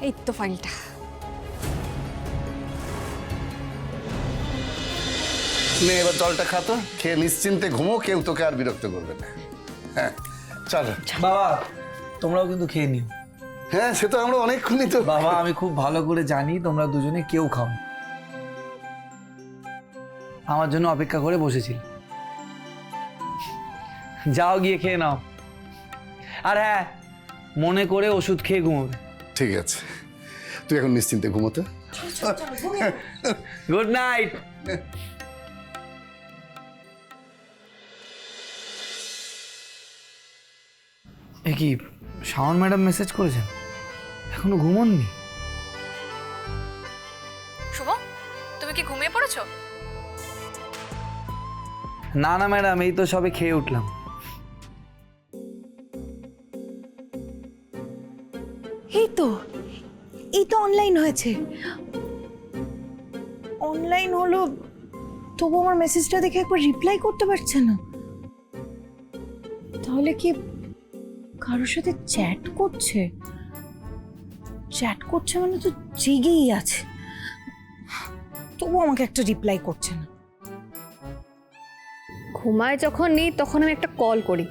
এই তো ফাইলটা। নে এবার জলটা খা তো, খেয়ে নিশ্চিন্তে ঘুমো, কেউ তোকে আর বিরক্ত করবে না। হ্যাঁ চল বাবা, তোমরাও কিন্তু খেয়ে নিও। হ্যাঁ সে তো আমরা অনেকক্ষণই তো। বাবা, আমি খুব ভালো করে জানি তোমরা দুজনে কেউ খাও না। আমার জন্য অপেক্ষা করে বসেছিল। যাও গিয়ে খেয়ে নাও, আর হ্যাঁ মনে করে ওষুধ খেয়ে ঘুমোবে। ঠিক আছে, তুই এখন নিশ্চিন্তে ঘুমোতে। Good night. এ কি, শাওন ম্যাডাম মেসেজ করেছেন? এখনো ঘুমোননি? শুভ, তুমি কি ঘুমিয়ে পড়েছো? না না ম্যাডাম, এই তো সবে খেয়ে উঠলাম। এই তো অনলাইন হয়েছে। অনলাইন হলো, তবু আমার মেসেজটা দেখে একবার রিপ্লাই করতে পারছে না। তাহলে কি কারোর সাথে চ্যাট করছে? চ্যাট করছে মানে তো জেগেই আছে, তবু আমাকে একটা রিপ্লাই করছে না। ঘুমায় যখন নেই তখন আমি একটা কল করি।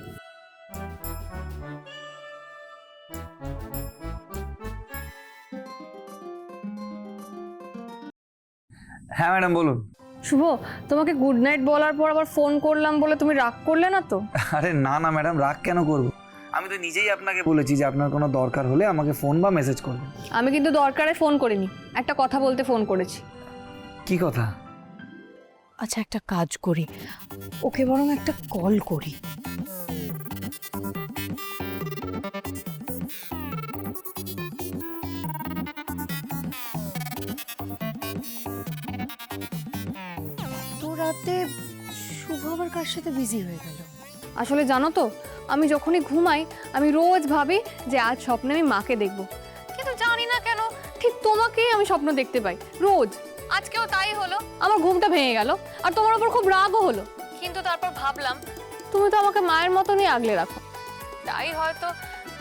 হ্যাঁ ম্যাডাম বলুন। শুভ, তোমাকে গুড নাইট বলার পর আবার ফোন করলাম বলে তুমি রাগ করলে না তো? আরে না না ম্যাডাম, রাগ কেন করব? আমি তো নিজেই আপনাকে বলেছি যে আপনার কোনো দরকার হলে আমাকে ফোন বা মেসেজ করবেন। আমি কিন্তু দরকারে ফোন করিনি, একটা কথা বলতে ফোন করেছি। কি কথা? আচ্ছা একটা কাজ করি, ওকে বরং একটা কল করি। তো রাতে শুভ আবার কার সাথে বিজি হয়ে গেল? আসলে জানো তো, আমি যখনই ঘুমাই আমি রোজ ভাবি যে আজ স্বপ্নে আমি মাকে দেখব, কিন্তু জানি না কেন ঠিক তোমাকেই আমি স্বপ্ন দেখতে পাই রোজ। আজকেও তাই হলো, আমার ঘুমটা ভেঙে গেল আর তোমার উপর খুব রাগও হলো। কিন্তু তারপর ভাবলাম তুমি তো আমাকে মায়ের মতনই আগলে রাখো, তাই হয়তো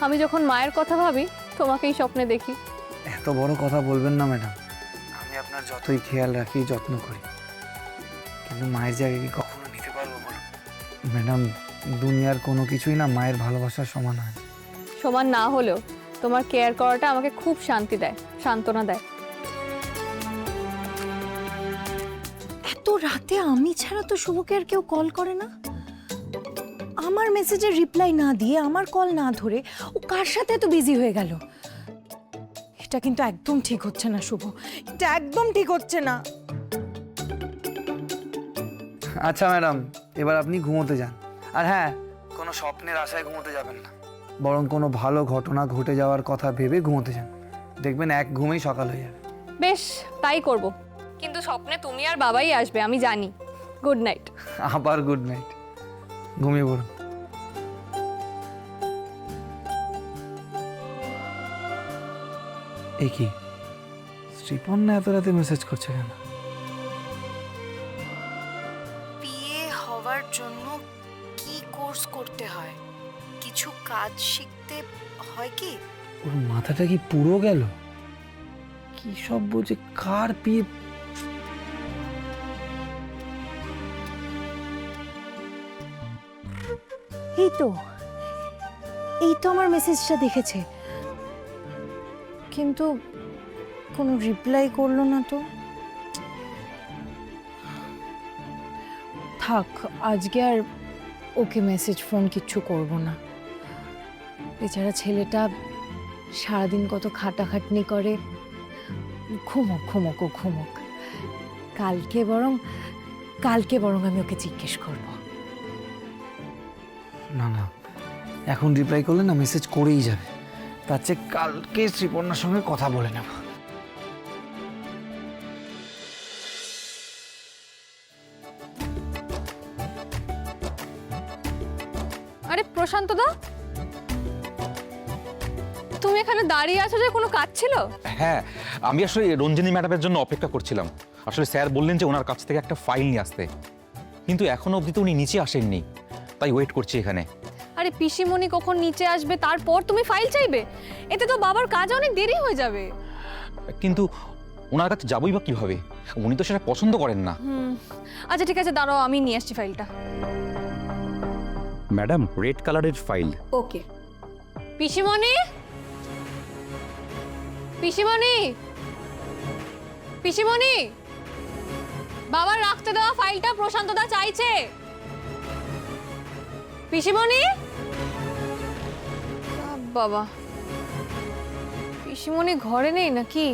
আমি যখন মায়ের কথা ভাবি তোমাকেই স্বপ্নে দেখি। এত বড় কথা বলবেন না ম্যাডাম। আমি আপনার যতই খেয়াল রাখি, যত্ন করি, কিন্তু মায়ের জায়গায় কি কখনো নিতে পারবো বলুন? ম্যাডাম, দুনিয়ার কোনো কিছুই না মায়ের ভালোবাসার সমান হয় না। সমান না হলেও তোমার কেয়ার করাটা আমাকে খুব শান্তি দেয়, সান্ত্বনা দেয়। এত রাতে আমি ছাড়া তো শুভকে আর কেউ কল করে না। আমার মেসেজের রিপ্লাই না দিয়ে, আমার কল না ধরে ও কার সাথে এত বিজি হয়ে গেল? এটা কিন্তু একদম ঠিক হচ্ছে না শুভ, এটা একদম ঠিক হচ্ছে না। আচ্ছা ম্যাডাম, এবার আপনি ঘুমোতে যান। আর হ্যাঁ, কোনো স্বপ্নের আশায় ঘুমোতে যাবেন না, বরং কোনো ভালো ঘটনা ঘটে যাওয়ার কথা ভেবে ঘুমোতে যান। দেখবেন এক ঘুমেই সকাল হয়ে যাবে। বেশ, তাই করব, কিন্তু স্বপ্নে তুমি আর বাবাই আসবে আমি জানি। Good night. আবার গুড নাইট, ঘুমিয়ে পড়ুন। এ কি, শ্রীপর্ণা এত রাতে মেসেজ করছে কেন? বিয়ে হওয়ার জন্য কি কোর্স করতে হয়? কিছু কাজ শিখতে হয় কি? ওর মাথাটা কি পুরো গেল? কি সব বলছে, কার বিয়ে? এই তো আমার মেসেজটা দেখেছে, কিন্তু কোনো রিপ্লাই করলো না তো। থাক, আজকে আর ওকে মেসেজ ফোন কিচ্ছু করব না। বেচারা ছেলেটা সারাদিন কত খাটাখাটনি করে, ঘুমোক ঘুমোক ও ঘুমোক। কালকে বরং আমি ওকে জিজ্ঞেস করব। না না, এখন রিপ্লাই করলে না মেসেজ করেই যাবে। তার চেয়ে কালকে শ্রীপর্ণার সঙ্গে কথা বলে নেব। আরে প্রশান্ত দা, তুমি এখানে দাঁড়িয়ে আছো যে কোনো কাজ ছিল? হ্যাঁ, আমি আসলে রঞ্জিনী ম্যাডামের জন্য অপেক্ষা করছিলাম। আসলে স্যার বললেন যে ওনার কাছ থেকে একটা ফাইল নিয়ে আসতে, কিন্তু এখনো অবধি তো উনি নিচে আসেননি, তাই ওয়েট করছি এখানে। আরে পিসিমণি কখন নিচে আসবে তারপর তুমি ফাইল চাইবে? এতে তো বাবার কাজ অনেক দেরি হয়ে যাবে। কিন্তু ওনার কাছে যাবোই বা কিভাবে? উনি তো সেটা পছন্দ করেন না। আচ্ছা ঠিক আছে, দাঁড়াও আমি নিয়ে আসছি ফাইলটা। ম্যাডাম, রেড কালারের ফাইল। ওকে। পিসিমণি, পিসিমণি, পিসিমণি, বাবার রাখতে দেওয়া ফাইলটা প্রশান্তদা চাইছে। পিসিমণি, বাবা, পিসিমণি ঘরে নেই নাকি?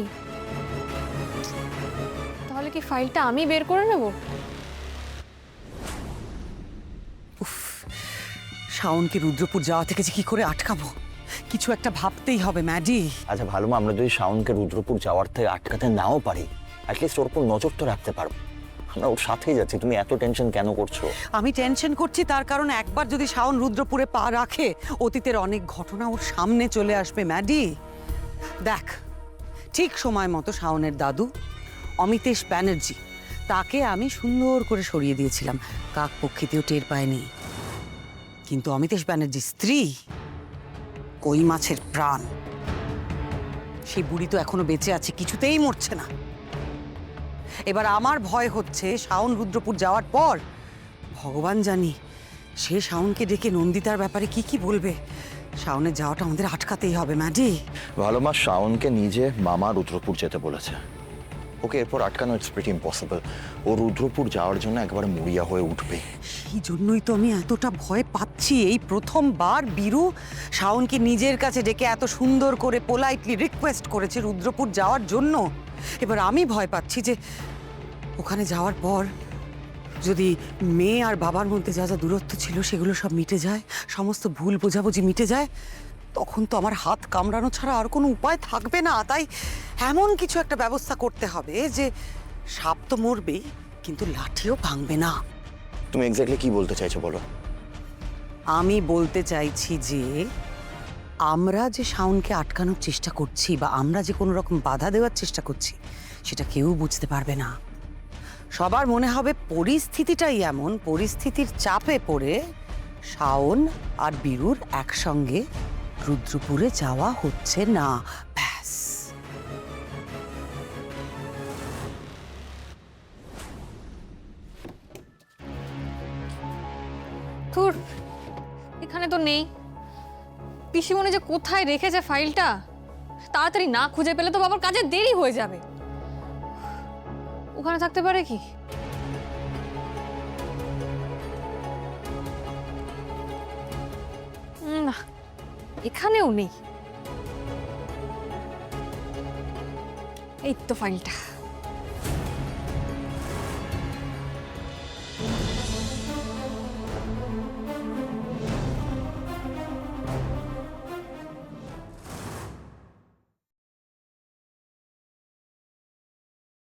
তাহলে কি ফাইলটা আমি বের করে নেব? শাওনকে রুদ্রপুর যাওয়া থেকে যে কি করে আটকাবো, কিছু একটা ভাবতেই হবে ম্যাডি। আচ্ছা ভালো মা, আমরা যদি শাওনকে রুদ্রপুর যাওয়ার থেকে আটকাতে নাও পারি, অ্যাটলিস্ট ওর উপর নজর তো রাখতে পারবো। আমরা ওর সাথেই যাচ্ছি, তুমি এত টেনশন কেন করছো? আমি টেনশন করছি তার কারণ একবার যদি শাওন রুদ্রপুরে পা রাখে, অতীতের অনেক ঘটনা ওর সামনে চলে আসবে ম্যাডি। দেখ, ঠিক সময় মতো শাওনের দাদু অমিতেশ ব্যানার্জি, তাকে আমি সুন্দর করে সরিয়ে দিয়েছিলাম, কাক পক্ষীতেও টের পায়নি। কিন্তু অমিতেশ ব্যানার্জির স্ত্রী, কই মাছের প্রাণ, সেই বুড়ি তো এখনো বেঁচে আছে, কিছুতেই মরছে না। এবার আমার ভয় হচ্ছে শাওন রুদ্রপুর যাওয়ার পর ভগবান জানি সে শাওনকে ডেকে নন্দিতার ব্যাপারে কি কি বলবে। শাওনের যাওয়াটা আমাদের আটকাতেই হবে ম্যাডি। ভালো মা, শাওনকে নিজে মামা রুদ্রপুর যেতে বলেছে। ওকে এরপর আটকানো ইটস প্রিটি ইম্পসিবল। ও রুদ্রপুর যাওয়ার জন্য একবারে মরিয়া হয়ে উঠবে। সেই জন্যই তো আমি এতটা ভয় পাচ্ছি। এই প্রথমবার বীরু শাওনকে নিজের কাছে ডেকে এত সুন্দর করে পোলাইটলি রিকোয়েস্ট করেছে রুদ্রপুর যাওয়ার জন্য। এবার আমি ভয় পাচ্ছি যে ওখানে যাওয়ার পর যদি মেয়ে আর বাবার মধ্যে যা যা দূরত্ব ছিল সেগুলো সব মিটে যায়, সমস্ত ভুল বোঝাবুঝি মিটে যায়, তখন তো আমার হাত কামড়ানো ছাড়া আর কোনো উপায় থাকবে না। তাই এমন কিছু একটা ব্যবস্থা করতে হবে যে সাপ তো মরবেই, কিন্তু লাঠিও ভাঙবে না। তুমি এক্স্যাক্টলি কি বলতে চাইছো বলো? আমি বলতে চাইছি যে আমরা যে শাওনকে আটকানোর চেষ্টা করছি বা আমরা যে কোনো রকম বাধা দেওয়ার চেষ্টা করছি, সেটা কেউ বুঝতে পারবে না। সবার মনে হবে পরিস্থিতিটাই এমন, পরিস্থিতির চাপে পড়ে শাওন আর বীরুর একসঙ্গে রুদ্রপুরে যাওয়া হচ্ছে না, ব্যাস। ধুর, এখানে তো নেই। পিসিমণি যে কোথায় রেখেছে ফাইলটা, তাড়াতাড়ি না খুঁজে পেলে তো বাবার কাজে দেরি হয়ে যাবে। ওখানে থাকতে পারে কি? না, এখানেও নেই। এই তো ফাইলটা।